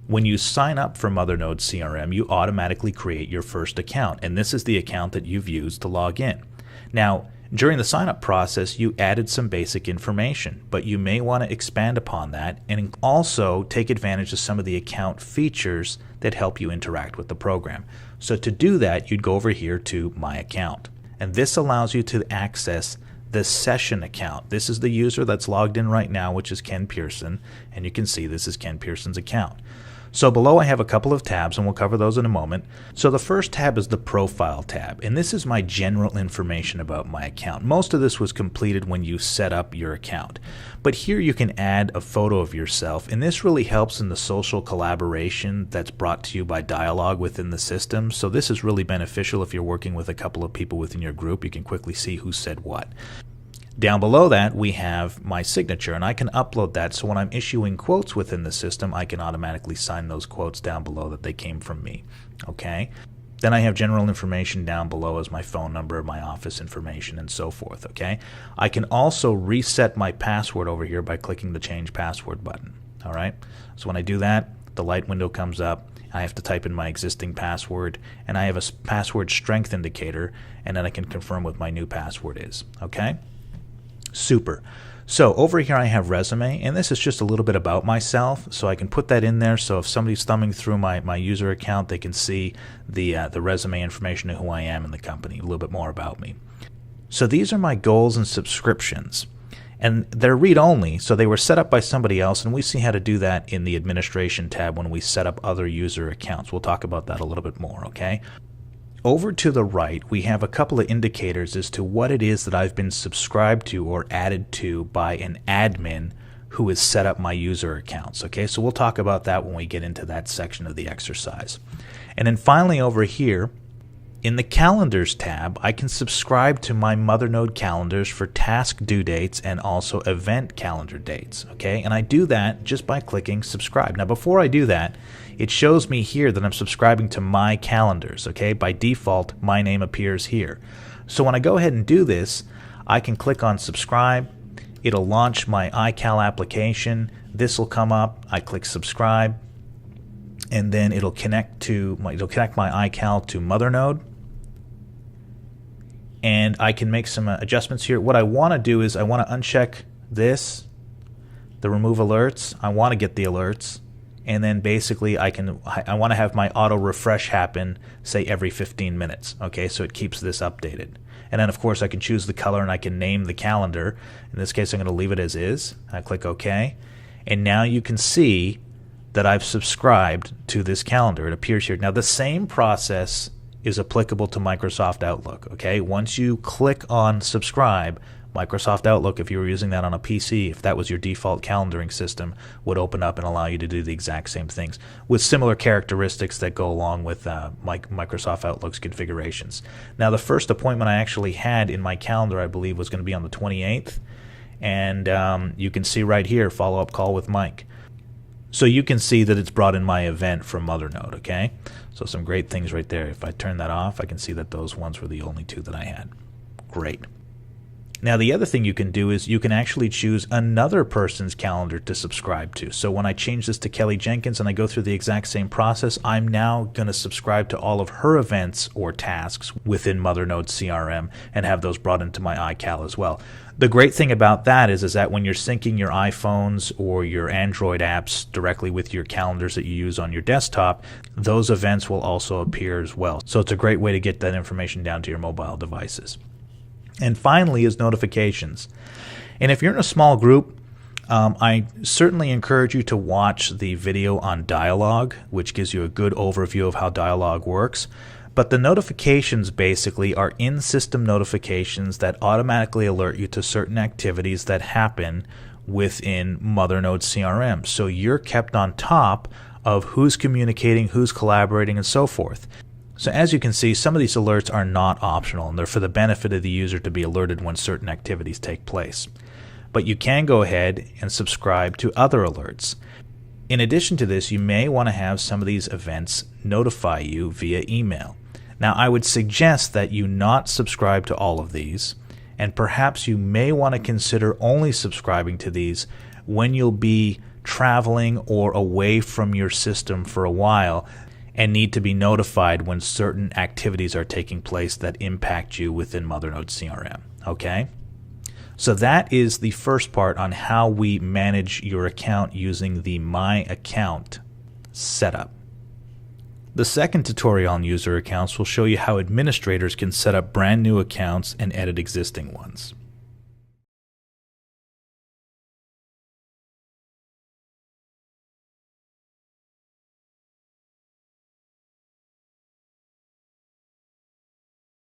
When you sign up for Mothernode CRM, you automatically create your first account, and this is the account that you've used to log in. Now, during the sign-up process, you added some basic information, but you may want to expand upon that and also take advantage of some of the account features that help you interact with the program. So to do that, you'd go over here to My Account, and this allows you to access the session account. This is the user that's logged in right now, which is Ken Pearson, and you can see this is Ken Pearson's account. So below I have a couple of tabs, and we'll cover those in a moment. So the first tab is the Profile tab, and this is my general information about my account. Most of this was completed when you set up your account. But here you can add a photo of yourself, and this really helps in the social collaboration that's brought to you by dialogue within the system. So this is really beneficial if you're working with a couple of people within your group. You can quickly see who said what. Down below that, we have my signature, and I can upload that, so when I'm issuing quotes within the system, I can automatically sign those quotes down below that they came from me. Okay? Then I have general information down below as my phone number, my office information, and so forth. Okay? I can also reset my password over here by clicking the Change Password button. All right? So when I do that, the light window comes up. I have to type in my existing password, and I have a password strength indicator, and then I can confirm what my new password is. Okay? Super. So over here I have resume, and this is just a little bit about myself, so I can put that in there, so if somebody's thumbing through my user account, they can see the resume information of who I am in the company, a little bit more about me. So these are my goals and subscriptions, and they're read-only, so they were set up by somebody else, and we see how to do that in the administration tab when we set up other user accounts. We'll talk about that a little bit more, okay? Over to the right, we have a couple of indicators as to what it is that I've been subscribed to or added to by an admin who has set up my user accounts. Okay, so we'll talk about that when we get into that section of the exercise. And then finally over here, in the Calendars tab, I can subscribe to my Mothernode calendars for task due dates and also event calendar dates. Okay, and I do that just by clicking subscribe. Now before I do that, it shows me here that I'm subscribing to my calendars. Okay, by default, my name appears here. So when I go ahead and do this, I can click on subscribe. It'll launch my iCal application. This will come up. I click subscribe, and then it'll connect my iCal to Mothernode. And I can make some adjustments here. What I want to do is I want to uncheck this, the remove alerts. I want to get the alerts, and then basically I want to have my auto refresh happen, say every 15 minutes. Okay, so it keeps this updated. And then of course I can choose the color, and I can name the calendar. In this case I'm going to leave it as is. I click OK, and now you can see that I've subscribed to this calendar. It appears here. Now the same process is applicable to Microsoft Outlook. Okay, once you click on subscribe, Microsoft Outlook, if you were using that on a PC, if that was your default calendaring system, would open up and allow you to do the exact same things with similar characteristics that go along with Microsoft Outlook's configurations. Now the first appointment I actually had in my calendar, I believe, was going to be on the 28th, and you can see right here, follow-up call with Mike. So you can see that it's brought in my event from Mothernode, okay? So some great things right there. If I turn that off, I can see that those ones were the only two that I had. Great. Now the other thing you can do is you can actually choose another person's calendar to subscribe to. So when I change this to Kelly Jenkins and I go through the exact same process, I'm now going to subscribe to all of her events or tasks within Mothernode CRM and have those brought into my iCal as well. The great thing about that is that when you're syncing your iPhones or your Android apps directly with your calendars that you use on your desktop, those events will also appear as well. So it's a great way to get that information down to your mobile devices. And finally is notifications. And if you're in a small group, I certainly encourage you to watch the video on dialogue, which gives you a good overview of how dialogue works. But the notifications basically are in-system notifications that automatically alert you to certain activities that happen within Mothernode CRM. So you're kept on top of who's communicating, who's collaborating, and so forth. So as you can see, some of these alerts are not optional, and they're for the benefit of the user to be alerted when certain activities take place. But you can go ahead and subscribe to other alerts. In addition to this, you may want to have some of these events notify you via email. Now, I would suggest that you not subscribe to all of these, and perhaps you may want to consider only subscribing to these when you'll be traveling or away from your system for a while and need to be notified when certain activities are taking place that impact you within Mothernode CRM. Okay? So that is the first part on how we manage your account using the My Account setup. The second tutorial on user accounts will show you how administrators can set up brand new accounts and edit existing ones.